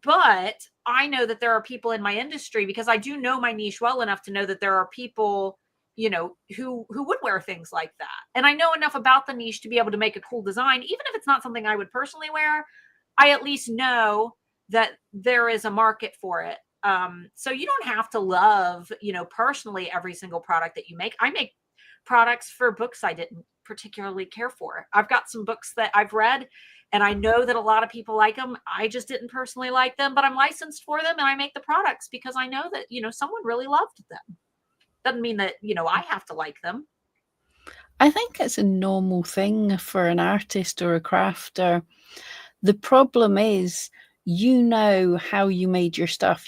But I know that there are people in my industry, because I do know my niche well enough to know that there are people, who would wear things like that. And I know enough about the niche to be able to make a cool design, even if it's not something I would personally wear. I at least know that there is a market for it. So you don't have to love, personally every single product that you make. I make products for books I didn't particularly care for. I've got some books that I've read and I know that a lot of people like them. I just didn't personally like them, but I'm licensed for them and I make the products because I know that, someone really loved them. Doesn't mean that, I have to like them. I think it's a normal thing for an artist or a crafter. The problem is, how you made your stuff,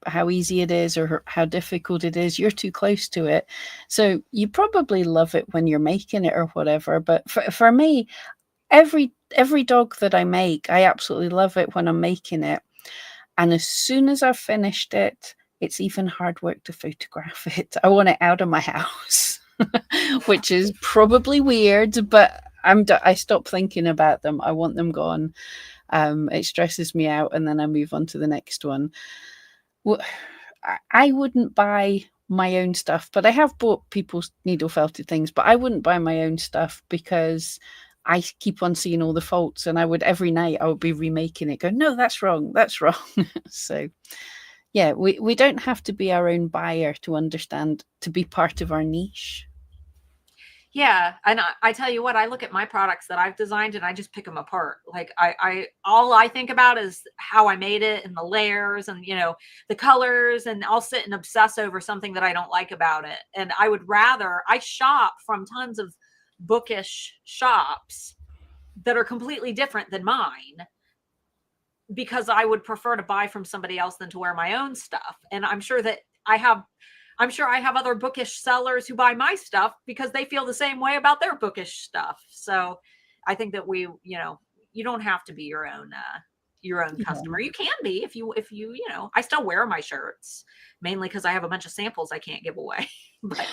how easy it is or how difficult it is. You're too close to it. So you probably love it when you're making it or whatever. But for me, every dog that I make, I absolutely love it when I'm making it. And as soon as I've finished it, it's even hard work to photograph it. I want it out of my house, which is probably weird, but I stop thinking about them. I want them gone. It stresses me out, and then I move on to the next one. Well, I wouldn't buy my own stuff, but I have bought people's needle felted things, but I wouldn't buy my own stuff because I keep on seeing all the faults, and every night I would be remaking it, go, no, that's wrong, that's wrong. So yeah, we don't have to be our own buyer to understand, to be part of our niche. Yeah. And I tell you what, I look at my products that I've designed and I just pick them apart. Like all I think about is how I made it and the layers and, the colors, and I'll sit and obsess over something that I don't like about it. And I shop from tons of bookish shops that are completely different than mine, because I would prefer to buy from somebody else than to wear my own stuff. And I'm sure I have other bookish sellers who buy my stuff because they feel the same way about their bookish stuff. So I think that you don't have to be your own customer. You can be if you I still wear my shirts mainly because I have a bunch of samples I can't give away. But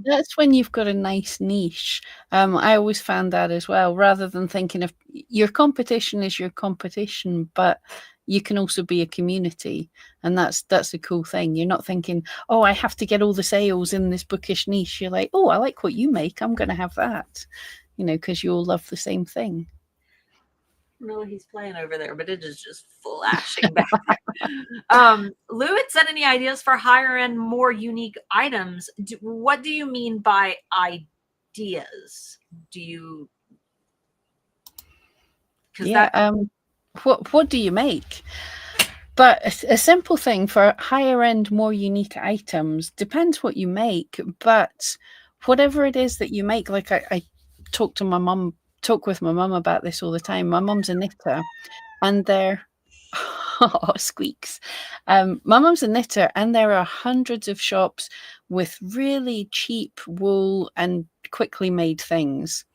that's when you've got a nice niche. I always found that as well, rather than thinking of your competition is your competition, but you can also be a community, and that's a cool thing. You're not thinking, oh, I have to get all the sales in this bookish niche. You're like, oh, I like what you make, I'm going to have that, because you all love the same thing. No, he's playing over there, but it is just flashing back. Lou had said, any ideas for higher end, more unique items? What do you mean by ideas? What do you make? But a simple thing for higher end, more unique items depends what you make. But whatever it is that you make, like I talk with my mum about this all the time. My mum's a knitter, and squeaks. My mum's a knitter, and there are hundreds of shops with really cheap wool and quickly made things.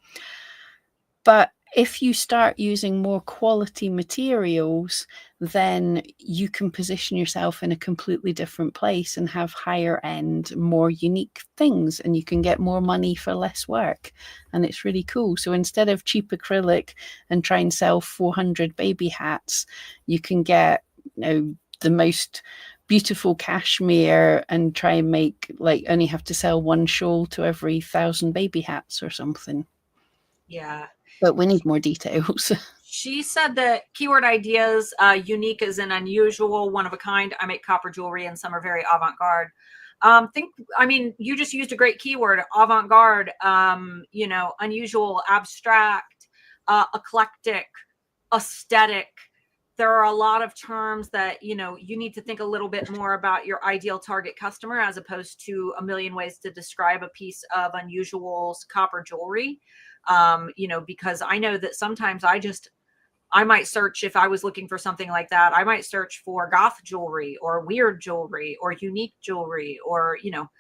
But if you start using more quality materials, then you can position yourself in a completely different place and have higher end, more unique things, and you can get more money for less work. And it's really cool. So instead of cheap acrylic and try and sell 400 baby hats, you can get, the most beautiful cashmere and try and make, only have to sell one shawl to every 1,000 baby hats or something. Yeah. But we need more details. She said that keyword ideas, unique is an unusual, one of a kind. I make copper jewelry and some are very avant-garde. You just used a great keyword, avant-garde, unusual, abstract, eclectic, aesthetic. there are a lot of terms that, you know, you need to think a little bit more about your ideal target customer, as opposed to a million ways to describe a piece of unusual copper jewelry. You know, because I know that sometimes I might search, if I was looking for something like that, I might search for goth jewelry or weird jewelry or unique jewelry, or, you know,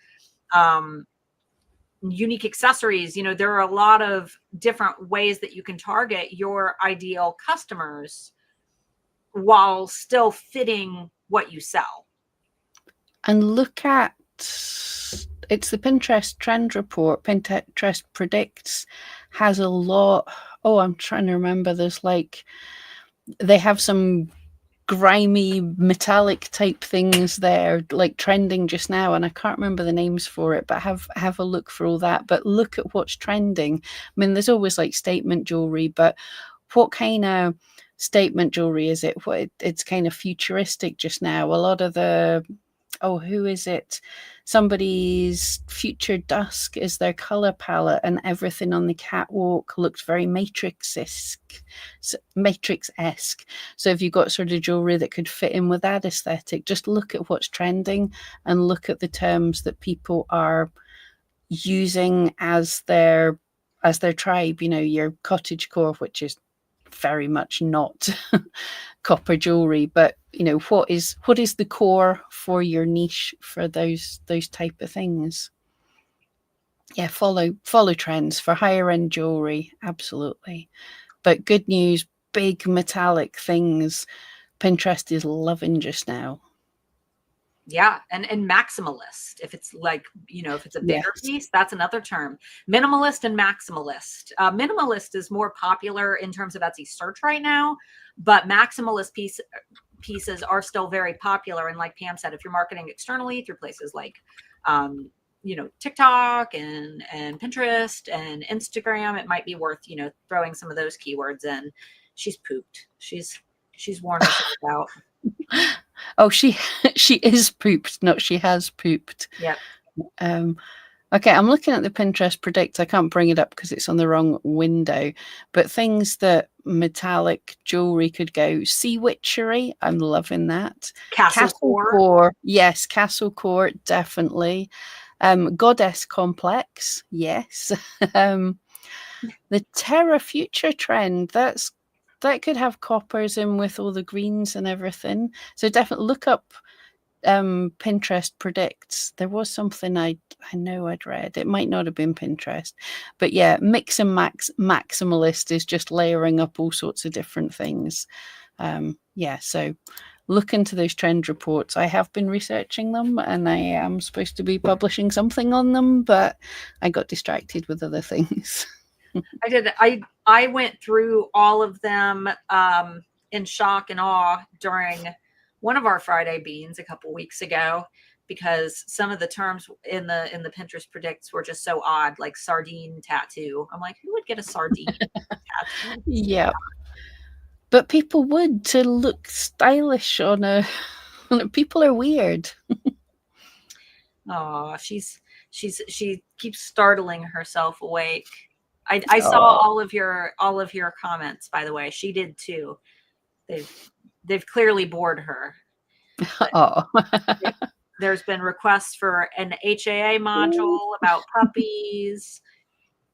unique accessories. You know, there are a lot of different ways that you can target your ideal customers while still fitting what you sell. And look at, it's the Pinterest trend report. Pinterest predicts has a lot. Oh, I'm trying to remember. There's like, they have some grimy metallic type things there, like trending just now, and I can't remember the names for it, but have a look for all that. But look at what's trending. I mean, there's always like statement jewelry, but what kind of statement jewelry is it? What it's kind of futuristic just now. A lot of the, oh, who is it? Somebody's Future Dusk is their color palette, and everything on the catwalk looked very Matrix-esque. So if you've got sort of jewelry that could fit in with that aesthetic, just look at what's trending and look at the terms that people are using as their tribe. You know, your cottagecore, which is very much not copper jewelry, but you know, what is the core for your niche for those type of things. Yeah, follow trends for higher end jewelry, absolutely. But good news, big metallic things Pinterest is loving just now. Yeah, and maximalist. If it's like, you know, if it's a bigger piece, that's another term. Minimalist and maximalist. Minimalist is more popular in terms of Etsy search right now, but maximalist pieces are still very popular. And like Pam said, if you're marketing externally through places like, you know, TikTok and Pinterest and Instagram, it might be worth, you know, throwing some of those keywords in. She's pooped. She's worn herself out. Oh, she is pooped, not she has pooped. Yeah. Okay, I'm looking at the Pinterest predict. I can't bring it up because it's on the wrong window. But things that metallic jewelry could go. Sea witchery, I'm loving that. Castle core. Yes, castle core, definitely. Goddess complex, yes. The Terra Future trend, that could have coppers in with all the greens and everything. So definitely look up Pinterest predicts. There was something I know I'd read. It might not have been Pinterest, but yeah, mix and maximalist is just layering up all sorts of different things. Yeah, so look into those trend reports. I have been researching them and I am supposed to be publishing something on them, but I got distracted with other things. I did. I went through all of them in shock and awe during one of our Friday beans a couple weeks ago, because some of the terms in the Pinterest predicts were just so odd, like sardine tattoo. I'm like, who would get a sardine tattoo? Yeah. But people would, to look stylish on a people are weird. Oh, she keeps startling herself awake. I saw all of your comments, by the way. She did too. They've clearly bored her. Oh. There's been requests for an HAA module about puppies.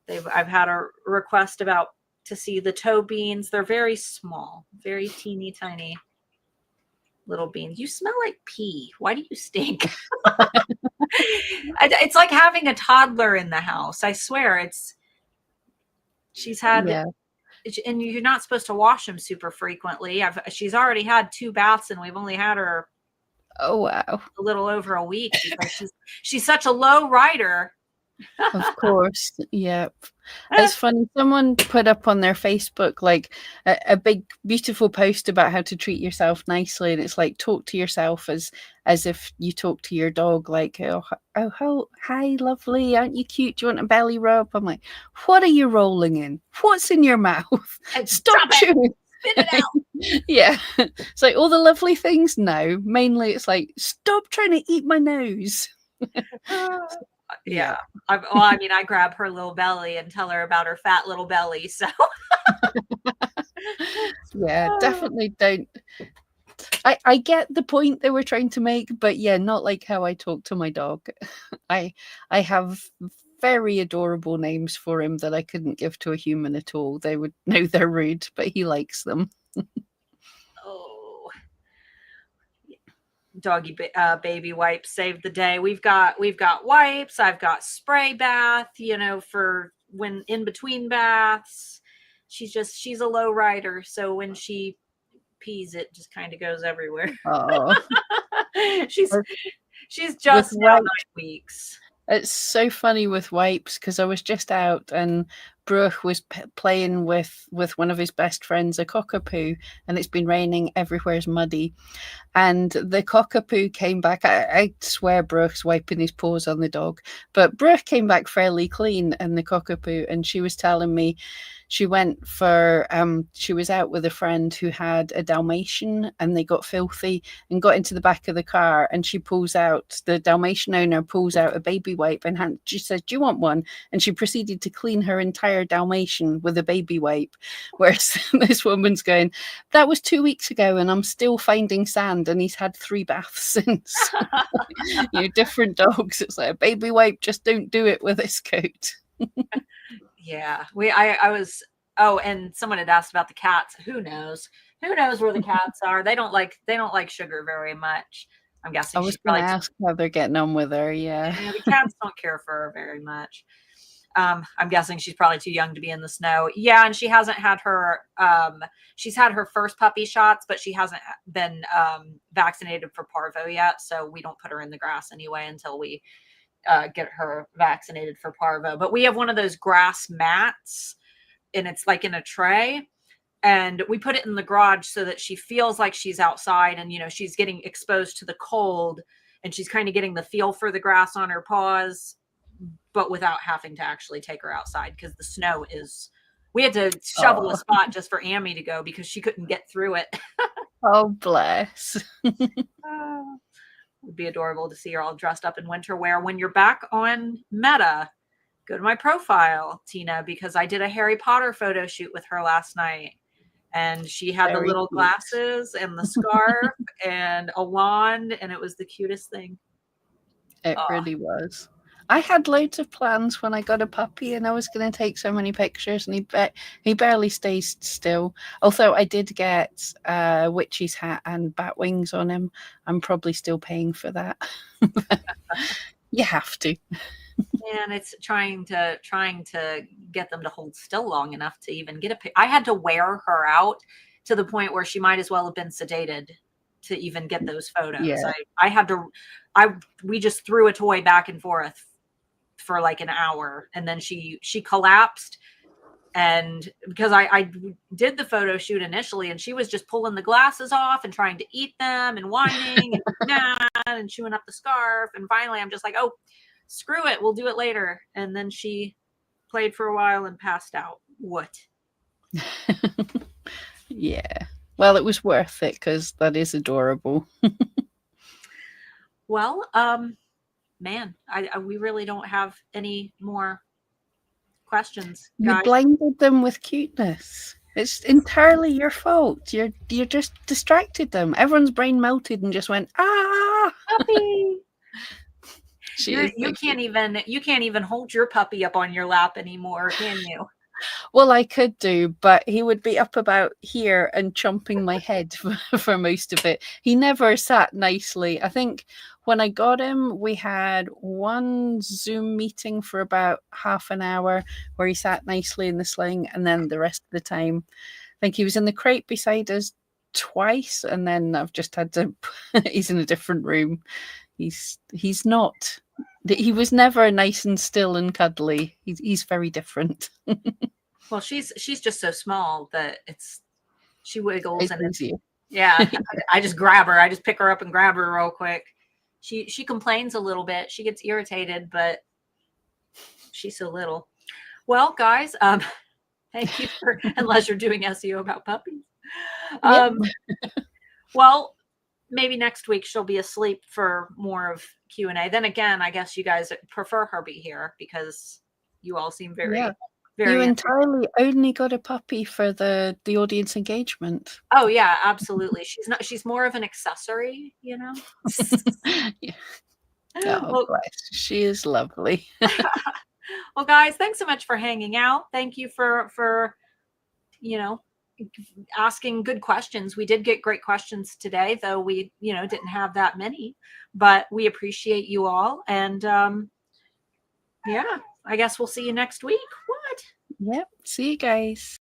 I've had a request to see the toe beans. They're very small, very teeny tiny little beans. You smell like pee. Why do you stink? It's like having a toddler in the house. I swear, she's had, and you're not supposed to wash them super frequently. She's already had 2 baths and we've only had her a little over a week because she's such a low rider. Of course. Yep. It's funny. Someone put up on their Facebook like a big beautiful post about how to treat yourself nicely, and it's like, talk to yourself as if you talk to your dog, like, oh hi lovely, aren't you cute, do you want a belly rub? I'm like, what are you rolling in? What's in your mouth? Stop chewing. Spit it out. Yeah. It's like all the lovely things. No, mainly it's like, stop trying to eat my nose. Yeah. I grab her little belly and tell her about her fat little belly. So yeah, definitely I get the point they were trying to make, but yeah, not like how I talk to my dog. I have very adorable names for him that I couldn't give to a human at all. They would know they're rude, but he likes them. Oh, doggy baby wipes saved the day. We've got wipes. I've got spray bath, for when in between baths. She's a low rider, so when she pees, it just kind of goes everywhere. Oh, she's with just now 9 weeks. It's so funny with wipes because I was just out and Brooke was playing with one of his best friends, a cockapoo, and it's been raining. Everywhere's muddy. And the cockapoo came back. I swear Brooke's wiping his paws on the dog, but Brooke came back fairly clean and the cockapoo. And she was telling me she went for, she was out with a friend who had a Dalmatian and they got filthy and got into the back of the car. And the Dalmatian owner pulls out a baby wipe and she says, "Do you want one?" And she proceeded to clean her entire Dalmatian with a baby wipe. Whereas this woman's going, "That was 2 weeks ago and I'm still finding sand and he's had 3 baths since." Different dogs. It's like a baby wipe, just don't do it with this coat. Yeah, and someone had asked about the cats. Who knows where the cats are? They don't like sugar very much. I'm guessing I was going to ask how they're getting on with her. Yeah, the cats don't care for her very much. I'm guessing she's probably too young to be in the snow. Yeah, and she hasn't had her she's had her first puppy shots, but she hasn't been vaccinated for parvo yet, so we don't put her in the grass anyway until we get her vaccinated for parvo. But we have one of those grass mats, and it's like in a tray, and we put it in the garage so that she feels like she's outside, and she's getting exposed to the cold, and she's kind of getting the feel for the grass on her paws, but without having to actually take her outside, because the snow is, we had to shovel a spot just for Amy to go because she couldn't get through it. Oh, bless. It would be adorable to see her all dressed up in winter wear. When you're back on Meta, go to my profile, Tina, because I did a Harry Potter photo shoot with her last night. And she had the little glasses and the scarf and a wand, and it was the cutest thing. It really was. I had loads of plans when I got a puppy, and I was going to take so many pictures, and he barely stays still. Although I did get a witch's hat and bat wings on him. I'm probably still paying for that. You have to. And it's trying to get them to hold still long enough to even get a pic. I had to wear her out to the point where she might as well have been sedated to even get those photos. Yeah. We just threw a toy back and forth for like an hour, and then she collapsed. And because I did the photo shoot initially, and she was just pulling the glasses off and trying to eat them and whining and chewing up the scarf. And finally I'm just like, oh, screw it, we'll do it later. And then she played for a while and passed out. What? Yeah. Well, it was worth it because that is adorable. Well, man, we really don't have any more questions, guys. You blinded them with cuteness. It's entirely your fault. You just distracted them. Everyone's brain melted and just went, ah, puppy. You can't even hold your puppy up on your lap anymore, can you? Well, I could do, but he would be up about here and chomping my head for most of it. He never sat nicely. I think when I got him, we had one Zoom meeting for about half an hour where he sat nicely in the sling, and then the rest of the time, I think he was in the crate beside us twice, and then I've just had to. He's in a different room. He's not. He was never nice and still and cuddly. He's very different. Well, she's just so small that she wiggles and easy. Yeah. I just grab her. I just pick her up and grab her real quick. She complains a little bit. She gets irritated, but she's so little. Well, guys, thank you for, unless you're doing SEO about puppies. Well, maybe next week she'll be asleep for more of Q&A. Then again, I guess you guys prefer her be here because you all seem very You entirely only got a puppy for the audience engagement. Oh yeah, absolutely. She's more of an accessory, you know. Yeah. Oh, bless. She is lovely. Well, guys, thanks so much for hanging out. Thank you for asking good questions. We did get great questions today, though we didn't have that many, but we appreciate you all. And yeah, I guess we'll see you next week. What? Yep. See you guys.